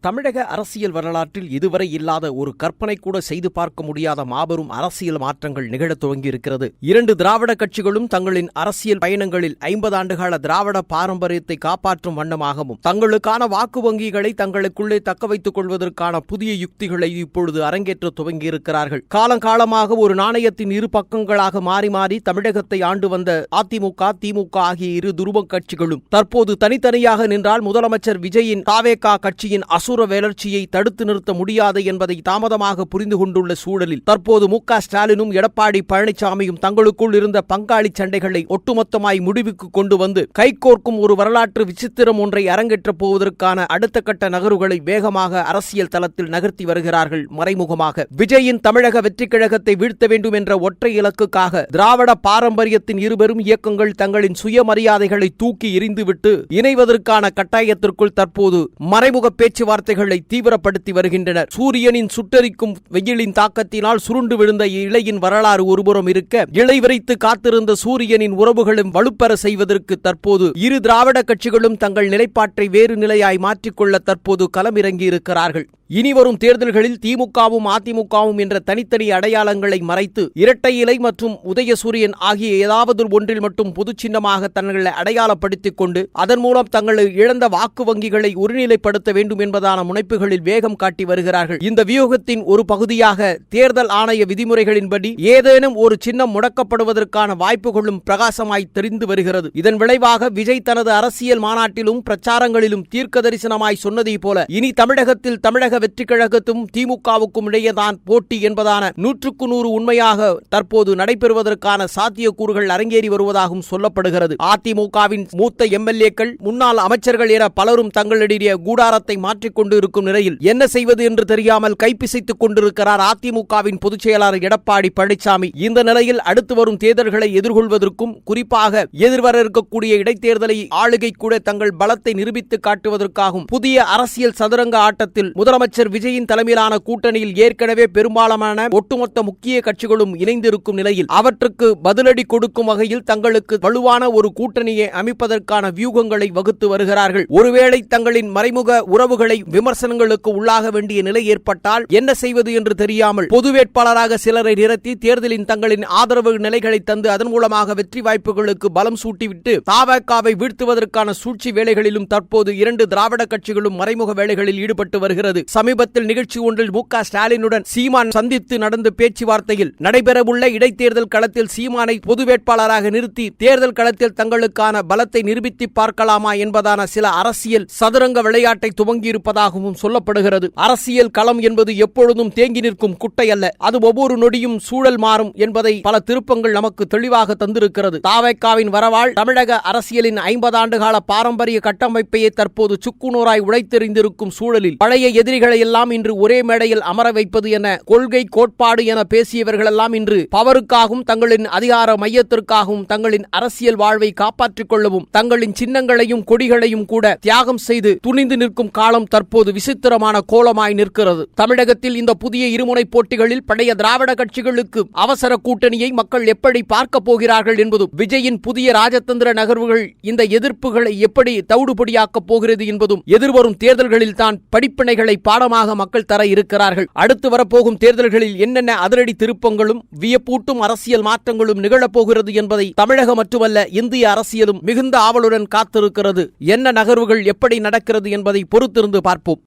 தமிழக அரசியல் வரலாற்றில் இதுவரை இல்லாத ஒரு கற்பனை கூட செய்து பார்க்க முடியாத மாபெரும் அரசியல் மாற்றங்கள் நிகழத் துவங்கியிருக்கிறது. 2 திராவிட கட்சிகளும் தங்களின் அரசியல் பயணங்களில் 50 ஆண்டுகால திராவிட பாரம்பரியத்தை காப்பாற்றும் வண்ணமாகவும் தங்களுக்கான வாக்கு வங்கிகளை தங்களுக்குள்ளே தக்க வைத்துக் கொள்வதற்கான புதிய யுக்திகளை இப்பொழுது அரங்கேற்ற துவங்கியிருக்கிறார்கள். காலங்காலமாக ஒரு நாணயத்தின் இரு பக்கங்களாக மாறி மாறி தமிழகத்தை ஆண்டு வந்த அதிமுக, திமுக ஆகிய இரு துருவ கட்சிகளும் தற்போது தனித்தனியாக நின்றால் முதலமைச்சர் விஜயின் தாவேகா கட்சியின் அசுர வளர்ச்சியை தடுத்து நிறுத்த முடியாது என்பதை தாமதமாக புரிந்து கொண்டுள்ள சூழலில் தற்போது மு.க. ஸ்டாலினும் எடப்பாடி பழனிசாமியும் தங்களுக்குள் இருந்த பங்காளி சண்டைகளை ஒட்டுமொத்தமாய் முடிவுக்கு கொண்டு வந்து கைகோர்க்கும் ஒரு வரலாற்று விசித்திரம் ஒன்றை அரங்கேற்றப் போவதற்கான அடுத்த கட்ட நகர்வுகளை வேகமாக அரசியல் தளத்தில் நகர்த்தி வருகிறார்கள். மறைமுகமாக விஜயின் தமிழக வெற்றி கழகத்தை வீழ்த்த வேண்டும் என்ற ஒற்றை இலக்குக்காக திராவிட பாரம்பரியத்தின் இருபெரும் இயக்கங்கள் தங்களின் சுயமரியாதைகளை தூக்கி எறிந்துவிட்டு இணைவதற்கான கட்டாயத்திற்குள் தற்போது மறைமுக பேச்சுவார்த்தைகளை தீவிரப்படுத்தி வருகின்றனர். சூரியனின் சுட்டரிக்கும் வெயிலின் தாக்கத்தினால் சுருண்டு விழுந்த இலையின் வரலாறு ஒருபுறம் இருக்க, இலை விரைத்து காத்திருந்த சூரியனின் உறவுகளும் வலுப்பெற செய்வதற்கு தற்போது இரு திராவிட கட்சிகளும் தங்கள் நிலைப்பாட்டை வேறு நிலையாய் மாற்றிக்கொள்ள தற்போது களமிறங்கி இருக்கிறார்கள். இனிவரும் தேர்தல்களில் திமுகவும் அதிமுகவும் என்ற தனித்தனி அடையாளங்களை மறைத்து இரட்டை இலை மற்றும் உதயசூரியன் ஆகிய ஏதாவது ஒன்றில் மட்டும் பொது சின்னமாக தங்களை அடையாளப்படுத்திக் கொண்டு அதன் மூலம் தங்களை இழந்த வாக்கு வங்கிகளை ஒருநிலைப்படுத்த வேண்டும் என்பதான முனைப்புகளில் வேகம் காட்டி வருகிறார்கள். இந்த வியூகத்தின் ஒரு பகுதியாக தேர்தல் ஆணைய விதிமுறைகளின்படி ஏதேனும் ஒரு சின்னம் முடக்கப்படுவதற்கான வாய்ப்புகளும் பிரகாசமாய் தெரிந்து வருகிறது. இதன் விளைவாக விஜய் தனது அரசியல் மாநாட்டிலும் பிரச்சாரங்களிலும் தீர்க்க தரிசனமாய் சொன்னதை போல இனி தமிழகத்தில் தமிழக வெற்றி கழகத்தும் திமுகவுக்கும் இடையேதான் போட்டி என்பதான 100க்கு 100 உண்மையாக தற்போது நடைபெறுவதற்கான சாத்தியக்கூறுகள் அரங்கேறி வருவதாகவும் சொல்லப்படுகிறது. அதிமுகவின் மூத்த எம்எல்ஏக்கள், முன்னாள் அமைச்சர்கள் என பலரும் தங்களிடையே கூடாரத்தை மாற்றிக்கொண்டு இருக்கும் நிலையில் என்ன செய்வது என்று தெரியாமல் கைப்பிசைத்துக் கொண்டிருக்கிறார் அதிமுகவின் பொதுச் செயலாளர் எடப்பாடி பழனிசாமி. இந்த நிலையில் அடுத்து வரும் தேர்தல்களை எதிர்கொள்வதற்கும் குறிப்பாக எதிர்வர இருக்கக்கூடிய இடைத்தேர்தலை ஆளுகை கூட தங்கள் பலத்தை நிரூபித்து காட்டுவதற்காகவும் புதிய அரசியல் சதுரங்க ஆட்டத்தில் முதலமைச்சர் விஜயின் தலைமையிலான கூட்டணியில் ஏற்கனவே பெரும்பாலான ஒட்டுமொத்த முக்கிய கட்சிகளும் இணைந்திருக்கும் நிலையில் அவற்றுக்கு பதிலடி கொடுக்கும் வகையில் தங்களுக்கு வலுவான ஒரு கூட்டணியை அமைப்பதற்கான வியூகங்களை வகுத்து வருகிறார்கள். ஒருவேளை தங்களின் மறைமுக உறவுகளை விமர்சனங்களுக்கு உள்ளாக வேண்டிய நிலை ஏற்பட்டால் என்ன செய்வது என்று தெரியாமல் பொது வேட்பாளராக சிலரை நிறுத்தி தேர்தலின் தங்களின் ஆதரவு நிலைகளை தந்து அதன் மூலமாக வெற்றி வாய்ப்புகளுக்கு பலம் சூட்டிவிட்டு தாவேகாவை வீழ்த்துவதற்கான சூழ்ச்சி வேலைகளிலும் தற்போது 2 திராவிட கட்சிகளும் மறைமுக வேலைகளில் ஈடுபட்டு வருகிறது. சமீபத்தில் நிகழ்ச்சி ஒன்றில் மு.க. ஸ்டாலினுடன் சீமான் சந்தித்து நடந்த பேச்சுவார்த்தையில் நடைபெறவுள்ள இடைத்தேர்தல் களத்தில் சீமானை பொது வேட்பாளராக நிறுத்தி தேர்தல் களத்தில் தங்களுக்கான பலத்தை நிரூபித்து பார்க்கலாமா என்பதான சில அரசியல் சதுரங்க விளையாட்டை துவங்கியிருப்பதாகவும் சொல்லப்படுகிறது. அரசியல் களம் என்பது எப்பொழுதும் தேங்கி நிற்கும் குட்டை அல்ல, அது ஒவ்வொரு நொடியும் சூழல் மாறும் என்பதை பல திருப்பங்கள் நமக்கு தெளிவாக தந்திருக்கிறது. தாவேகாவின் வரவால் தமிழக அரசியலின் 50 ஆண்டுகால பாரம்பரிய கட்டமைப்பையே தற்போது சுக்குநூறாய் உடைத்தெறிந்திருக்கும் சூழலில் பழைய எதிரிகளை எல்லாம் இன்று ஒரே மேடையில் அமர வைப்பது என கொள்கை கோட்பாடு என பேசியவர்களெல்லாம் இன்று பவருக்காகவும் தங்களின் அதிகார மையத்திற்காகவும் தங்களின் அரசியல் வாழ்வை காப்பாற்றிக் கொள்ளவும் தங்களின் சின்னங்களையும் கொடிகளையும் கூட தியாகம் செய்து துணிந்து நிற்கும் காலம் தற்போது விசித்திரமான கோலமாய் நிற்கிறது. தமிழகத்தில் இந்த புதிய இருமுனை போட்டிகளில் பழைய திராவிட கட்சிகளுக்கு அவசர கூட்டணியை மக்கள் எப்படி பார்க்க போகிறார்கள் என்பதும் விஜயின் புதிய ராஜதந்திர நகர்வுகள் இந்த எதிர்ப்புகளை எப்படி தவிடுபடியாக்கப் போகிறது என்பதும் எதிர்வரும் தேர்தல்களில் தான் படிப்பினைகளை பாடமாக மக்கள் தர இருக்கிறார்கள். அடுத்து வரப்போகும் தேர்தல்களில் என்னென்ன அதிரடி திருப்பங்களும் வியப்பூட்டும் அரசியல் மாற்றங்களும் நிகழப்போகிறது என்பதை தமிழகம் மட்டுமல்ல இந்திய அரசியலும் மிகுந்த ஆவலுடன் காத்திருக்கிறது. என்ன நகர்வுகள் எப்படி நடக்கிறது என்பதை பொறுத்திருந்து பார்ப்போம்.